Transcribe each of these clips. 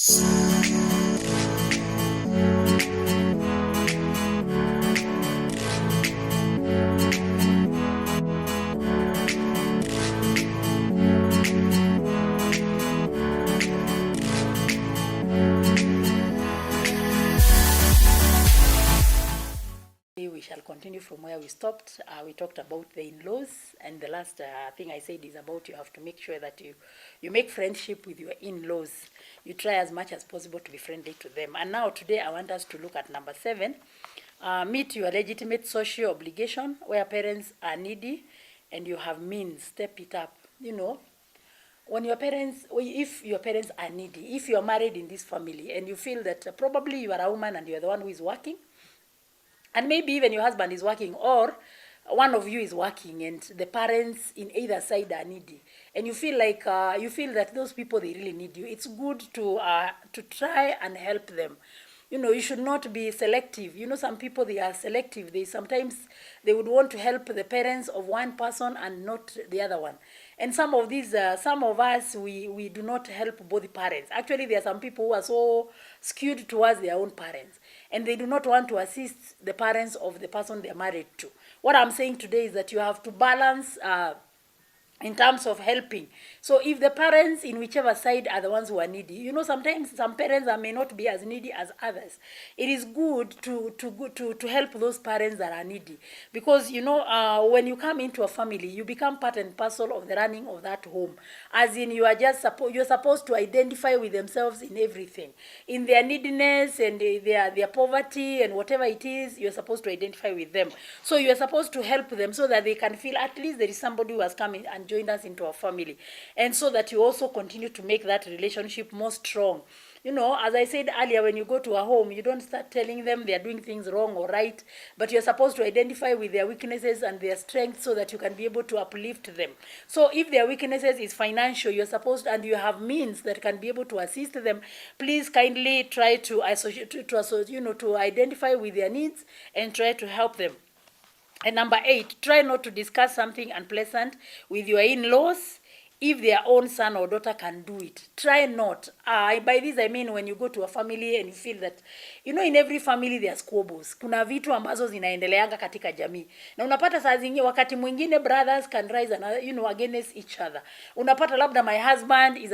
We shall continue from where we stopped. We talked about the in-laws, and the last thing I said is about you have to make sure that you make friendship with your in-laws. You try as much as possible to be friendly to them. And now today I want us to look at number 7. Meet your legitimate social obligation, where parents are needy and you have means. Step it up. When if your parents are needy, if you are married in this family and you feel that probably you are a woman and you are the one who is working, and maybe even your husband is working, or one of you is working, and the parents in either side are needy, and you feel like you feel that those people, they really need you, it's good to try and help them. You should not be selective. Some people, they are selective. Sometimes they would want to help the parents of one person and not the other one. And some of us, we do not help both parents. Actually, there are some people who are so skewed towards their own parents, and they do not want to assist the parents of the person they are married to. What I'm saying today is that you have to balance in terms of helping. So if the parents in whichever side are the ones who are needy, sometimes some parents may not be as needy as others. It is good to help those parents that are needy, because when you come into a family, you become part and parcel of the running of that home. As in, you're supposed to identify with themselves in everything, in their neediness and their poverty and whatever it is. You're supposed to identify with them. So you're supposed to help them so that they can feel at least there is somebody who has come in and joined us into our family, and so that you also continue to make that relationship more strong. As I said earlier, when you go to a home, you don't start telling them they are doing things wrong or right, but you're supposed to identify with their weaknesses and their strengths so that you can be able to uplift them. So if their weaknesses is financial, you're supposed, and you have means that can be able to assist them, please kindly try to to identify with their needs and try to help them. And number 8, try not to discuss something unpleasant with your in-laws if their own son or daughter can do it. Try not. By this I mean when you go to a family and you feel that, in every family there are squabbles. Kuna vitu ambazo zinaendeleanga katika jamii. Na unapata saa zingine, wakati mwingine brothers can rise and, against each other. Unapata labda my husband is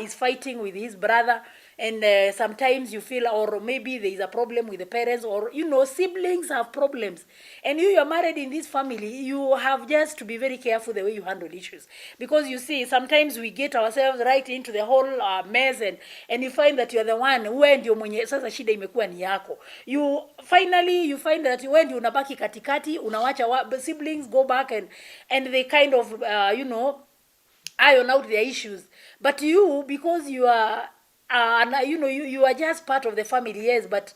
is fighting with his brother. And sometimes you feel, or maybe there is a problem with the parents, or siblings have problems, and you are married in this family. You have just to be very careful the way you handle issues, because you see, sometimes we get ourselves right into the whole mess, and you find that you are the one who ndio mwenye sasa shida imekuwa ni yako. You find that when you unabaki katikati, unawacha siblings go back and they kind of iron out their issues, but you, because you are you are just part of the family, yes, but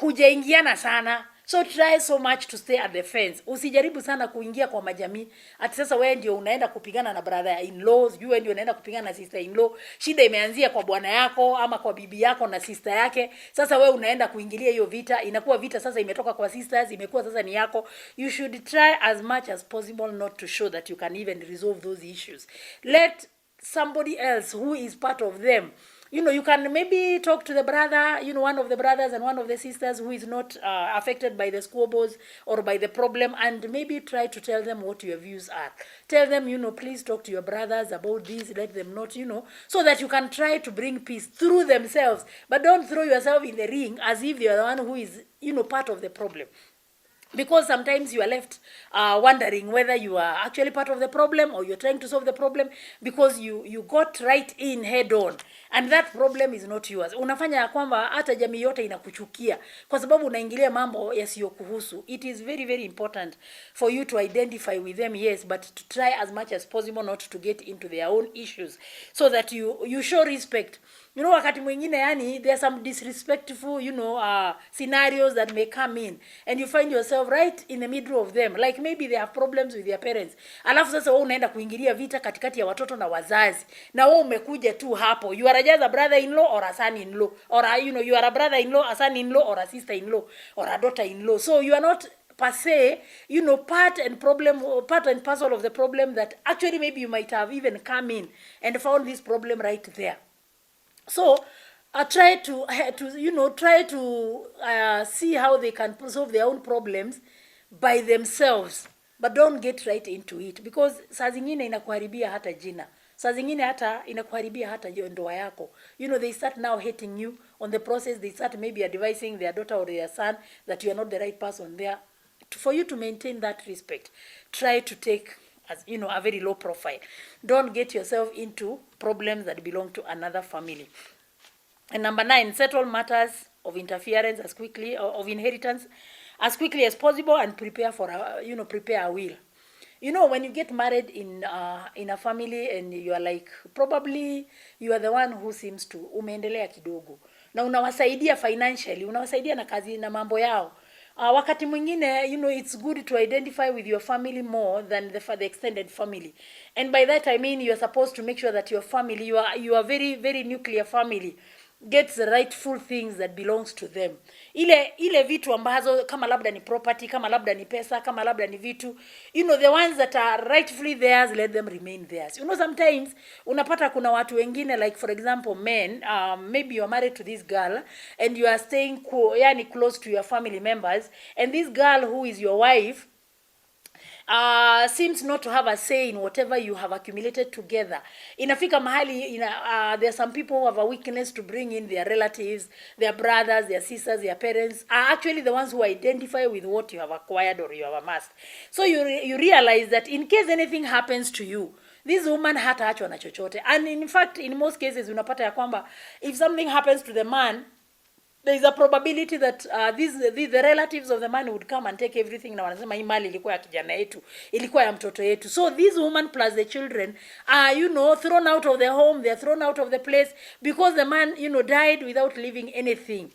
hujaingiana sana. So try so much to stay at the fence. Usijaribu sana kuingia kwa majamii. Ati sasa wewe ndio unaenda kupigana na brother in laws, wewe ndio unaenda kupigana na sister in law. Shida imeanzia kwa bwana yako ama kwa bibi yako na sister yake. Sasa wewe unaenda kuingilia hiyo vita. Inakuwa vita sasa imetoka kwa sisters, imekuwa sasa ni yako. You should try as much as possible not to show that you can even resolve those issues. Let somebody else who is part of them, you can maybe talk to the brother, one of the brothers and one of the sisters who is not affected by the squabbles or by the problem, and maybe try to tell them what your views are. Tell them, please talk to your brothers about this, let them not, so that you can try to bring peace through themselves. But don't throw yourself in the ring as if you're the one who is, part of the problem. Because sometimes you are left wondering whether you are actually part of the problem or you're trying to solve the problem, because you got right in head on, and that problem is not yours. Unafanya kwamba hata jamii yote inakuchukia kwa sababu unaingilia mambo yasiyokuhusu. It is very, very important for you to identify with them, yes, but to try as much as possible not to get into their own issues, so that you show respect. Wakati mwingine, there are some disrespectful, scenarios that may come in, and you find yourself right in the middle of them. Like maybe they have problems with their parents. Alafu sasa wewe unaenda kuingilia vita katikati ya watoto na wazazi. Na wewe umekuja tu hapo. You are just a brother-in-law or a son-in-law. Or, you are a brother-in-law, a son-in-law, or a sister-in-law, or a daughter-in-law. So you are not per se, part and parcel of the problem that actually maybe you might have even come in and found this problem right there. So try to try to see how they can solve their own problems by themselves, but don't get right into it, because saa zingine inakuharibia hata jina, saa zingine hata inakuharibia hata ndoa yako. They start now hating you on the process. They start maybe advising their daughter or their son that you are not the right person there. For you to maintain that respect, try to take, as a very low profile. Don't get yourself into problems that belong to another family. And number 9, settle matters of interference as quickly, or of inheritance, as quickly as possible, and prepare for prepare a will. When you get married in a family and you are like, probably you are the one who seems to umeendelea kidogo na unawasaidia financially, unawasaidia na kazi na mambo yao. Wakati mwingine, it's good to identify with your family more than the extended family. And by that I mean you are supposed to make sure that your family, you are very, very nuclear family, gets the rightful things that belongs to them. Ile vitu ambazo kama labda ni property, kama labda ni pesa, kama labda ni vitu, the ones that are rightfully theirs, let them remain theirs. Sometimes unapata kuna watu wengine, like for example men, maybe you are married to this girl and you are staying close to your family members, and this girl who is your wife seems not to have a say in whatever you have accumulated together. Inafika mahali, there are some people who have a weakness to bring in their relatives, their brothers, their sisters, their parents, are actually the ones who identify with what you have acquired or you have amassed. So you realize that in case anything happens to you, this woman hataachwa na chochote. And in fact, in most cases, unapata ya kwamba, if something happens to the man, there is a probability that the relatives of the man would come and take everything, na wanasema hii mali ilikuwa ya kijana yetu, ilikuwa ya mtoto yetu. So this woman plus the children are thrown out of the home, they are thrown out of the place, because the man died without leaving anything.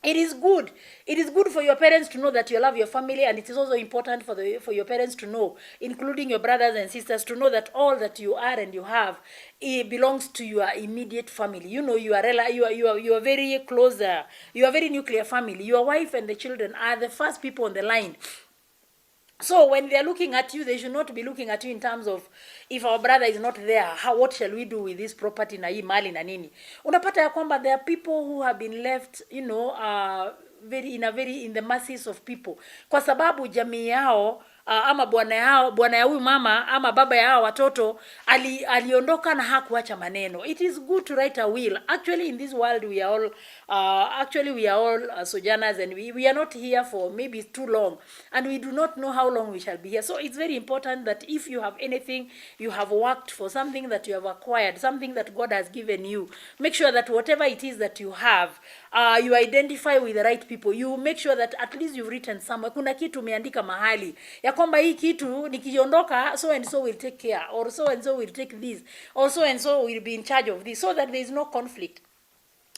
It is good. It is good for your parents to know that you love your family, and it is also important for your parents to know, including your brothers and sisters, to know that all that you are and you have, it belongs to your immediate family. You are very close. You are very nuclear family. Your wife and the children are the first people on the line. So when they are looking at you, they should not be looking at you in terms of, if our brother is not there, what shall we do with this property na hii mali na nini. Unapata ya kwamba there are people who have been left, in the masses of people, kwa sababu jamii yao ama bwana ya huyu mama ama baba ya hao watoto aliondoka na hakuacha maneno. It is good to write a will. Actually, in this world we are all sojourners, and we are not here for maybe too long, and we do not know how long we shall be here. So it's very important that if you have anything, you have worked for, something that you have acquired, something that God has given you, make sure that whatever it is that you have, you identify with the right people. You make sure that at least you've written somewhere, kuna kitu umeandika mahali ya kwamba hii kitu nikiondoka, so and so will take care, or so and so will take this, or so and so will be in charge of this, so that there is no conflict.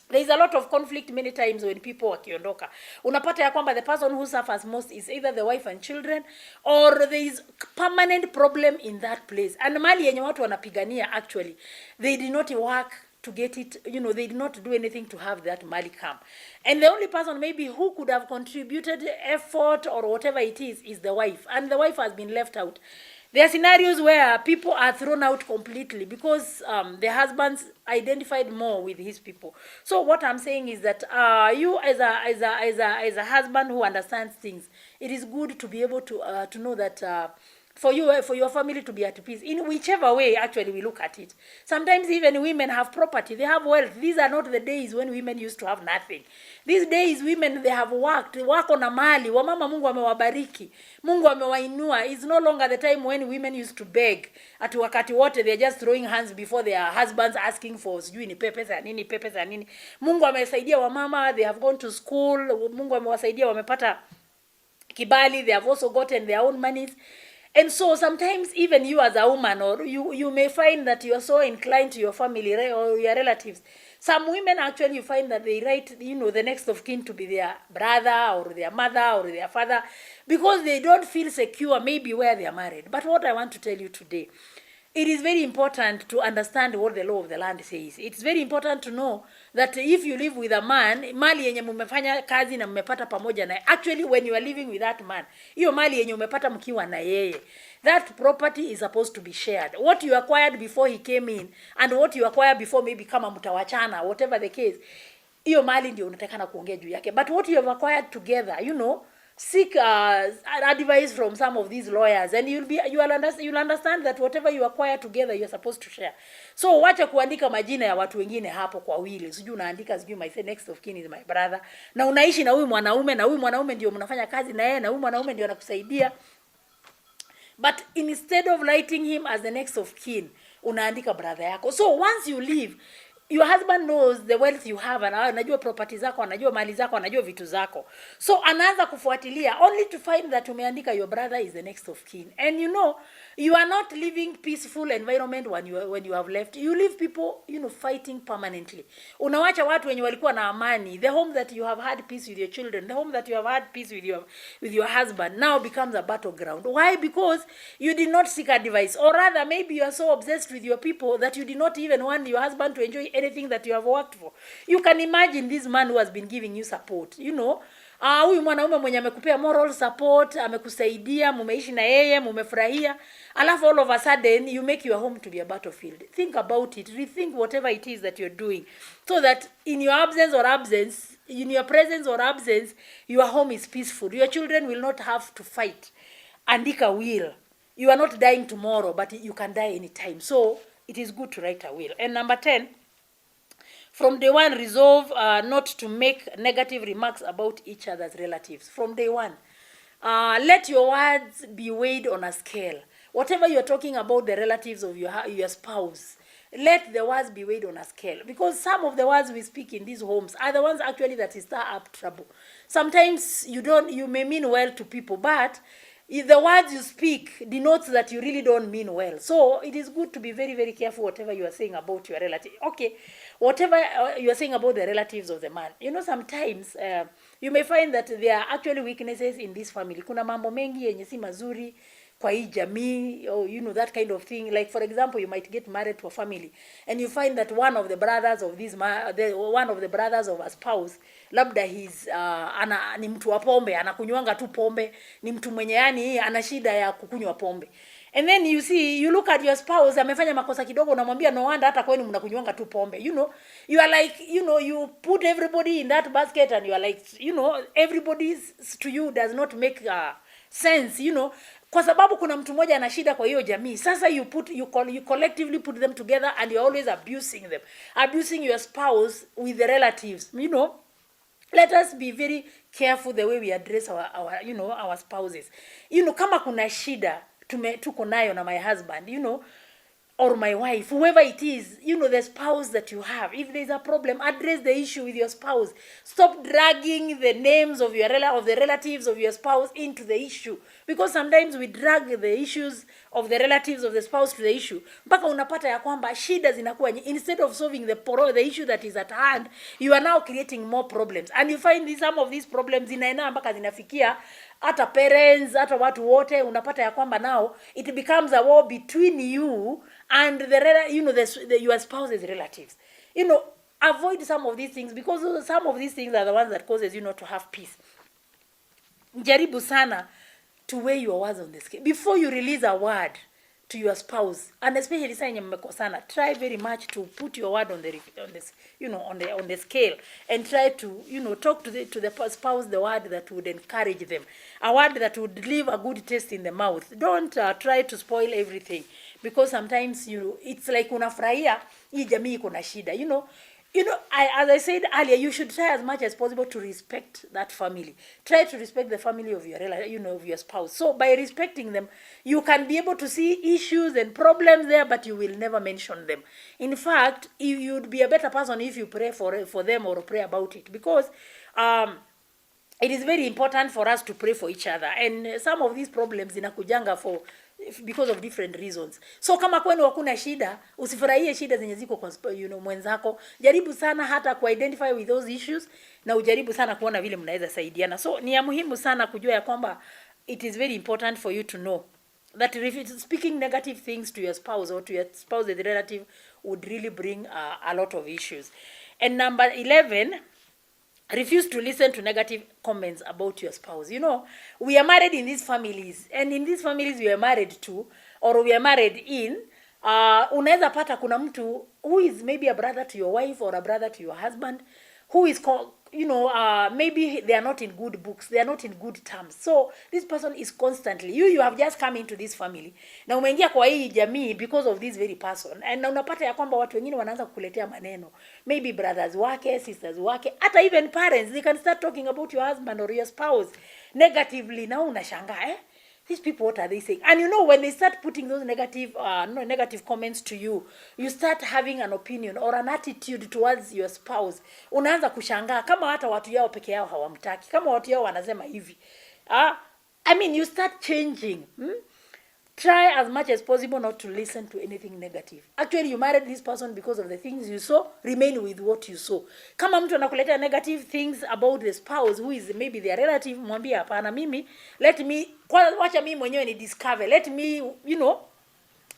There is a lot of conflict many times when people wakiondoka. Unapata ya kwamba the person who suffers most is either the wife and children, or there is permanent problem in that place. And mali yenye watu wanapigania, actually, they did not work to get it, they did not do anything to have that mali come. And the only person maybe who could have contributed effort or whatever it is the wife. And the wife has been left out. There are scenarios where people are thrown out completely because the husbands identified more with his people. So what I'm saying is that you as a husband who understands things, it is good to be able to know that for your family to be at peace in whichever way actually we look at it. Sometimes even women have property, they have wealth. These are not the days when women used to have nothing. These days women, they have worked, wako na mali, wamama Mungu amewabariki, Mungu amewainua. It's no longer the time when women used to beg. Ati wakati wote they're just throwing hands before their husbands asking for sijui ni pesa nini. Mungu amesaidia wamama, they have gone to school, Mungu amewasaidia wamepata kibali, they have also gotten their own monies. And so sometimes even you as a woman, or you may find that you are so inclined to your family or your relatives. Some women actually, you find that they write, the next of kin to be their brother or their mother or their father, because they don't feel secure maybe where they are married. But what I want to tell you today, it is very important to understand what the law of the land says. It's very important to know that if you live with a man, mali yenye mmefanya kazi na mmepata pamoja na, actually when you are living with that man, hiyo mali yenye umepata mkiwa na yeye, that property is supposed to be shared. What you acquired before he came in and what you acquired before, maybe kama mtawachana, whatever the case, hiyo mali ndio unatakana kuongea juu yake. But what you have acquired together, you know, seek advice from some of these lawyers, and you'll understand that whatever you acquire together you're supposed to share. So wacha kuandika majina ya watu wengine hapo kwa wili. Sijui unaandika sijui my next of kin is my brother, na unaishi na huyu mwanaume, na huyu mwanaume ndio mnafanya kazi na yeye, na huyu mwanaume ndio anakusaidia. But instead of writing him as the next of kin, unaandika brother yako. So once you leave, your husband knows the wealth you have, and anajua property zako, anajua mali zako, anajua vitu zako. So anaanza kufuatilia only to find that umeandika your brother is the next of kin. And you know, you are not living peaceful environment when you have left. You leave people, you know, fighting permanently. Unawacha watu wenye walikuwa na amani. The home that you have had peace with your children, the home that you have had peace with your husband now becomes a battleground. Why? Because you did not seek advice, or rather maybe you are so obsessed with your people that you did not even want your husband to enjoy anything that you have worked for. You can imagine this man who has been giving you support, you know, huyu mwanaume mwenye amekupea moral support, amekusaidia, mumeishi na yeye, mumefurahia, alafu all of a sudden you make your home to be a battlefield. Think about it, rethink whatever it is that you're doing, so that in your absence, in your presence or absence, your home is peaceful. Your children will not have to fight. Andika will. You are not dying tomorrow, but you can die anytime. So it is good to write a will. And number 10, from day one, resolve not to make negative remarks about each other's relatives. From day one, let your words be weighed on a scale. Whatever you are talking about the relatives of your spouse, let the words be weighed on a scale. Because some of the words we speak in these homes are the ones actually that stir up trouble. Sometimes you may mean well to people, but if the words you speak denotes that you really don't mean well. So it is good to be very, very careful whatever you are saying about your relative. Okay, whatever you are saying about the relatives of the man. You know, sometimes you may find that there are actually weaknesses in this family. Kuna mambo mengi yenye si mazuri kwa hii jamii, or you know, that kind of thing. Like for example, you might get married to a family and you find that one of the brothers of a spouse, labda he's ni mtu wa pombe, anakunywanga tu pombe, ni mtu mwenye yani ana shida ya kukunywa pombe. And then you look at your spouse, amefanya makosa kidogo, unamwambia no wonder hata kwenu mnakunywanga tu pombe. You know, you are like, you know, you put everybody in that basket and you are like, you know, everybody's to you does not make sense, you know. Kwa sababu kuna mtu mmoja ana shida kwa hiyo jamii. Sasa you collectively put them together and you're always abusing your spouse with the relatives. You know, let us be very careful the way we address our spouses. You know, kama kuna shida tuko nayo na my husband, you know, or my wife, whoever it is, you know, the spouse that you have, if there's a problem, address the issue with your spouse. Stop dragging the names of the relatives of your spouse into the issue, because sometimes we drag the issues of the relatives of the spouse to the issue, mpaka unapata ya kwamba shida zinakuwa, instead of solving the issue that is at hand, you are now creating more problems, and you find some of these problems zinaenda mpaka zinafikia hata parents, hata watu wote. Unapata ya kwamba now it becomes a war between you and your spouse's relatives. You know, avoid some of these things, because some of these things are the ones that causes you not to have peace. Jaribu sana to weigh your words on the scale before you release a word to your spouse, and especially say mmekosana, try very much to put your word on the scale, and try to, you know, talk to the spouse the word that would encourage them, a word that would leave a good taste in the mouth. Don't try to spoil everything, because sometimes it's like unafurahia hii jamii iko na shida, you know. As I said earlier, you should try as much as possible to respect that family. Try to respect the family of of your spouse. So by respecting them, you can be able to see issues and problems there, but you will never mention them. In fact, you'd be a better person if you pray for them or pray about it, because it is very important for us to pray for each other. And some of these problems inakujanga because of different reasons. So kama kwenu hakuna shida, usifurahie shida zenye ziko kwa mwenzako. Jaribu sana hata identify with those issues, na ujaribu sana kuona vile mnaweza saidiana. So ni ya muhimu sana kujua ya kwamba it is very important for you to know that if it's speaking negative things to your spouse or to your spouse, the relative, would really bring a lot of issues. And number 11, refuse to listen to negative comments about your spouse. You know, we are married in these families, and in these families we are married to, or we are married in, unaweza pata kuna mtu who is maybe a brother to your wife or a brother to your husband, who is called, you know, maybe they are not in good books, they are not in good terms. So this person is constantly, you have just come into this family, na umeingia kwa hii jamii because of this very person, and na unapata ya kwamba watu wengine wanaanza kukuletea maneno, maybe brothers wake, sisters wake, hata even parents, they can start talking about your husband or your spouse negatively. Na unashangaa, these people, what are they saying? And you know, when they start putting those negative comments to you, you start having an opinion or an attitude towards your spouse. Unaanza kushangaa kama hata watu yao peke yao hawamtaki, kama watu yao wanasema hivi. I mean, you start changing. Try as much as possible not to listen to anything negative. Actually, you married this person because of the things you saw. Remain with what you saw. Kama mtu anakuletea negative things about the spouse who is maybe their relative, mwambie hapana, mimi, wacha mimi mwenyewe ni discover. Let me, you know,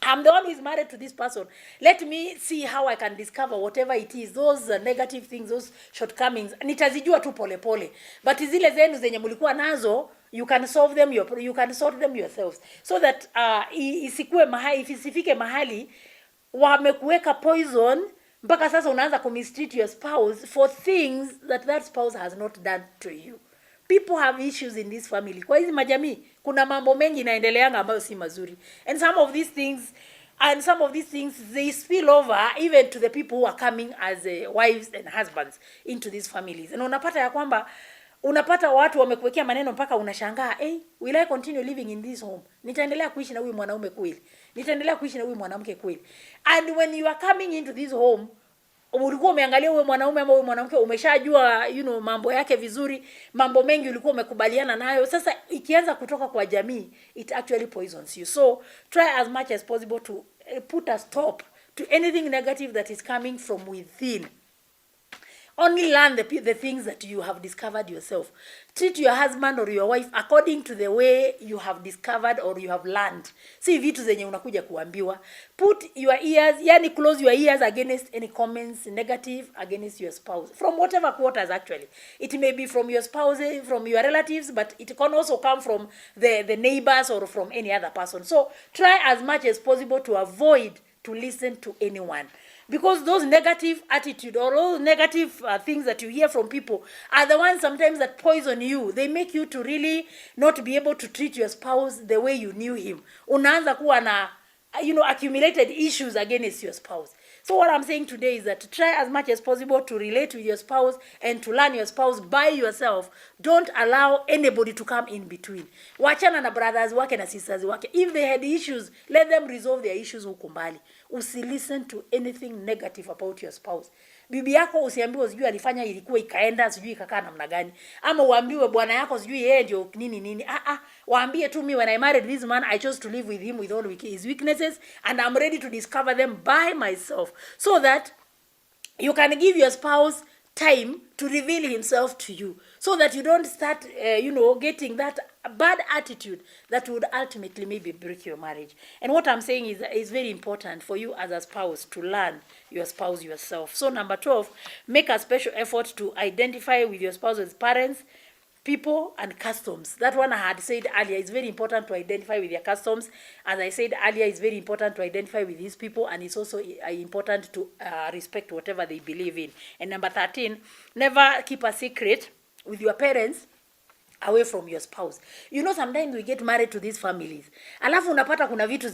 I'm the one who is married to this person. Let me see how I can discover whatever it is, those negative things, those shortcomings. Nitazijua tu pole pole. But zile zenu zenye mulikuwa nazo, you can solve them, you can sort them yourselves. So that isifike mahali wamekuweka poison mpaka sasa unaanza kumistreat your spouse for things that spouse has not done to you. People have issues in this family. Kwa hizi majamii kuna mambo mengi inaendeleanga ambayo si mazuri. And some of these things they spill over even to the people who are coming as wives and husbands into these families. And unapata watu wamekuwekea maneno mpaka unashangaa, will I continue living in this home? Nitaendelea kuishi na huyu mwanaume kweli? Nitaendelea kuishi na huyu mwanamke kweli? And when you are coming into this home, ulikuwa umeangalia huyo mwanaume ama huyo mwanamke, umeshajua mambo yake vizuri, mambo mengi ulikuwa umekubaliana nayo. Sasa ikianza kutoka kwa jamii, it actually poisons you. So try as much as possible to put a stop to anything negative that is coming from within. Only learn the things that you have discovered yourself. Treat your husband or your wife according to the way you have discovered or you have learned. Si vitu zenye unakuja kuambiwa. Put your ears, close your ears against any comments negative against your spouse. From whatever quarters actually. It may be from your spouse, from your relatives, but it can also come from the neighbors or from any other person. So try as much as possible to avoid to listen to anyone. Because those negative attitude or those negative things that you hear from people are the ones sometimes that poison you. They make you to really not be able to treat your spouse the way you knew him. Unaanza kuwa na, accumulated issues against your spouse. So what I'm saying today is that try as much as possible to relate with your spouse and to learn your spouse by yourself. Don't allow anybody to come in between. Wachana na brothers wake na sisters wake. If they had issues, let them resolve their issues huko mbali. Listen to anything negative about your spouse. Bibi yako usiambiwe sijui alifanya ilikuwa ikaenda sijui ikakaa namna gani. Ama uambiwe bwana yako sijui yeye ndio nini. Waambie tu, me when I married this man, I chose to live with him with all his weaknesses, and I'm ready to discover them by myself, so that you can give your spouse time to reveal himself to you, so that you don't start getting that bad attitude that would ultimately maybe break your marriage. And what I'm saying is it's very important for you as a spouse to learn your spouse yourself. So number 12, make a special effort to identify with your spouse's parents, people, and customs. That one I had said earlier, it's very important to identify with your customs. As I said earlier, it's very important to identify with these people, and it's also important to respect whatever they believe in. And number 13, never keep a secret with your parents away from your spouse. Sometimes we get married to these families. Alafu unapata kuna vitu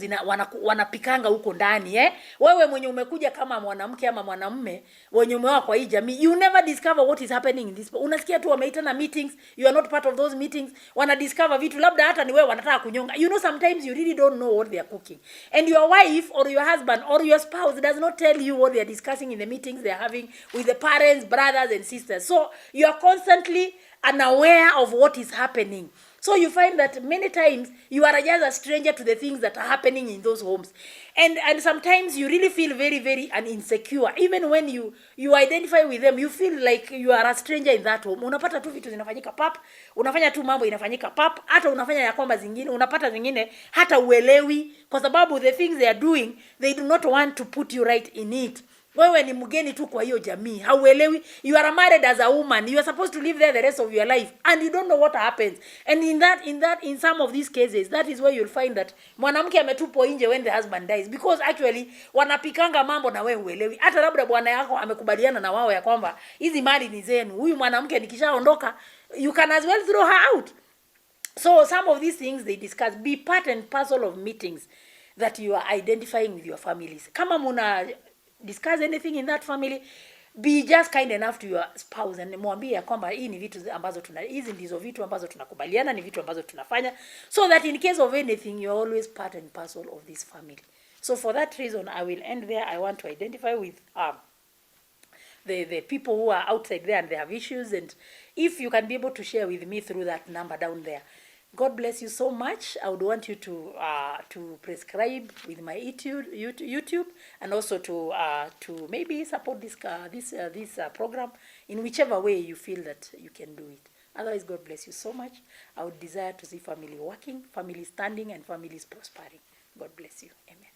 wanapikanga huko ndani, Wewe mwenye umekuja kama mwanamke ama mwanamume, mwenye umeoa kwa hii jamii, you never discover what is happening in this. Unasikia tu wameitana meetings, you are not part of those meetings, wana discover vitu labda hata ni wewe wanataka kunyonga. Sometimes you really don't know what they are cooking. And your wife or your husband or your spouse does not tell you what they are discussing in the meetings they are having with the parents, brothers and sisters. So you are constantly unaware of what is happening. So you find that many times you are just a stranger to the things that are happening in those homes. And sometimes you really feel very, very insecure. Even when you identify with them, you feel like you are a stranger in that home. Unapata tu vitu zinafanyika pap, unafanya tu mambo inafanyika pap, hata unafanya ya kwamba zingine, unapata zingine hata uelewi kwa sababu the things they are doing, they do not want to put you right in it. Wewe ni mgeni tu kwa hiyo jamii, hauelewi. You are married as a woman, you are supposed to live there the rest of your life and you don't know what happens. And in some of these cases, that is where you'll find that mwanamke ametupwa nje when the husband dies, because actually wanapikanga mambo na wewe uelewi. Hata labda bwana yako amekubaliana na wao ya kwamba hizi mali ni zenu, huyu mwanamke nikishaondoka, you can as well throw her out. So some of these things they discuss, be part and parcel of meetings that you are identifying with your families. Kama muna discuss anything in that family, be just kind enough to your spouse and mwambie kwamba hii ni vitu ambazo hizi ndizo vitu ambazo tunakubaliana, ni vitu ambazo tunafanya, so that in case of anything you are always part and parcel of this family. So for that reason I will end there. I want to identify with the people who are outside there and they have issues, and if you can be able to share with me through that number down there. God bless you so much. I would want you to prescribe with my YouTube, and also to maybe support this program in whichever way you feel that you can do it. Otherwise, God bless you so much. I would desire to see family working, family standing, and families prospering. God bless you. Amen.